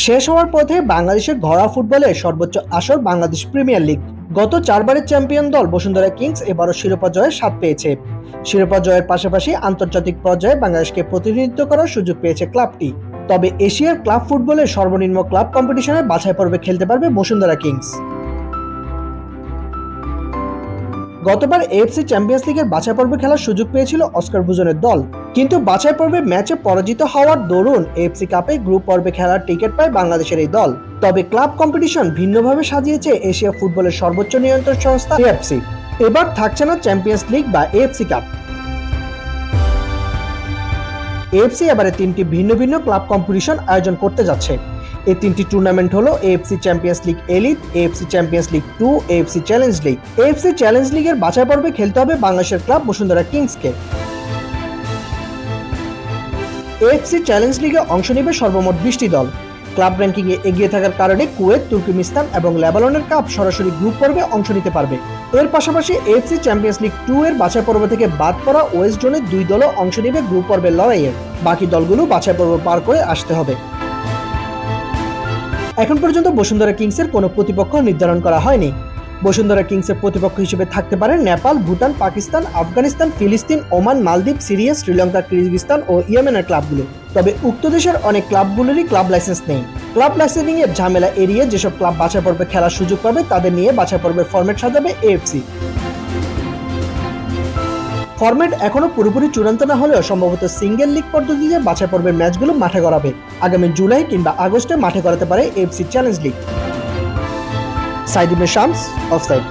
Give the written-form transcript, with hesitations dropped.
শেষ হওয়ার পথে বাংলাদেশের ঘরোয়া ফুটবলের সর্বোচ্চ আসর বাংলাদেশ প্রিমিয়ার লিগ। গত 4 বারের চ্যাম্পিয়ন দল বসুন্ধরা কিংস এবারও শিরোপা জয়ের স্বাদ পেয়েছে। শিরোপা জয়ের পাশাপাশি আন্তর্জাতিক পর্যায়ে বাংলাদেশকে প্রতিনিধিত্ব করার সুযোগ পেয়েছে ক্লাবটি। তবে এশিয়ার ক্লাব ফুটবলের সর্বনিম্ন ক্লাব কম্পিটিশনে বাছাই পর্বে খেলতে পারবে বসুন্ধরা কিংস। গতবার এএফসি চ্যাম্পিয়ন্স লিগের বাছাই পর্বে খেলার সুযোগ পেয়েছিল অস্কার বুজনের দল, কিন্তু বাছাই পর্বে ম্যাচে পরাজিত হওয়ার দরুন এএফসি কাপে গ্রুপ পর্বে খেলার টিকিট পায় বাংলাদেশের এই দল। তবে ক্লাব কম্পিটিশন ভিন্নভাবে সাজিয়েছে এশিয়া ফুটবলের সর্বোচ্চ নিয়ন্ত্রণ সংস্থা এএফসি। এবার থাকছে না চ্যাম্পিয়ন্স লিগ বা এএফসি কাপ। এএফসি এবারে 3টি ভিন্ন ভিন্ন ক্লাব কম্পিটিশন আয়োজন করতে যাচ্ছে। এই 3টি টুর্নামেন্ট হলো AFC champions league elite, AFC champions league 2, AFC challenge league. AFC challenge লিগের বাছাই পর্বে খেলতে হবে বাংলাদেশের ক্লাব বসুন্ধরা কিংসকে। এএফসি চ্যালেঞ্জ লিগে অংশ নেবে সর্বমোট 20টি দল। ক্লাব র্যাঙ্কিংয়ে এগিয়ে থাকার কারণে কুয়েত, তুর্কমেনিস্তান এবং লেবাননের কাপ সরাসরি গ্রুপ পর্বে অংশ নিতে পারবে। এর পাশাপাশি এএফসি চ্যাম্পিয়ন্স লিগ 2 এর বাছাই পর্ব থেকে বাদ পড়া ওয়েস্ট জোনের 2 দলও অংশ নেবে গ্রুপ পর্বের লড়াইয়ে। বাকি দলগুলো বাছাই পর্ব পার করে আসতে হবে। এখন পর্যন্ত বসুন্ধরা কিংসের কোনো প্রতিপক্ষ নির্ধারণ করা হয়নি। বসুন্ধরা কিংসের প্রতিপক্ষ হিসেবে থাকতে পারে নেপাল, ভুটান, পাকিস্তান, আফগানিস্তান, ফিলিস্তিন, ওমান, মালদ্বীপ, সিরিয়া, শ্রীলঙ্কা, কিরগিজস্তান ও ইয়েমেনের ক্লাবগুলো। তবে উক্ত দেশের অনেক ক্লাবগুলোরই ক্লাব লাইসেন্স নেই। ক্লাব লাইসেন্সিং এর ঝামেলা এড়িয়ে যেসব ক্লাব বাছাই পর্বে খেলার সুযোগ পাবে তাদের নিয়ে বাছাই পর্বের ফরম্যাট সাজাবে এএফসি। ফরম্যাট এখনো পুরোপুরি চূড়ান্ত না হলেও সম্ভবত সিঙ্গেল লিগ পদ্ধতিতে বাছাই পর্বের ম্যাচগুলো মাঠে গড়াবে। আগামী জুলাই কিংবা আগস্টে মাঠে গড়াতে পারে এএফসি চ্যালেঞ্জ লিগ। সাইদ ইবনে শামস, অফসাইড।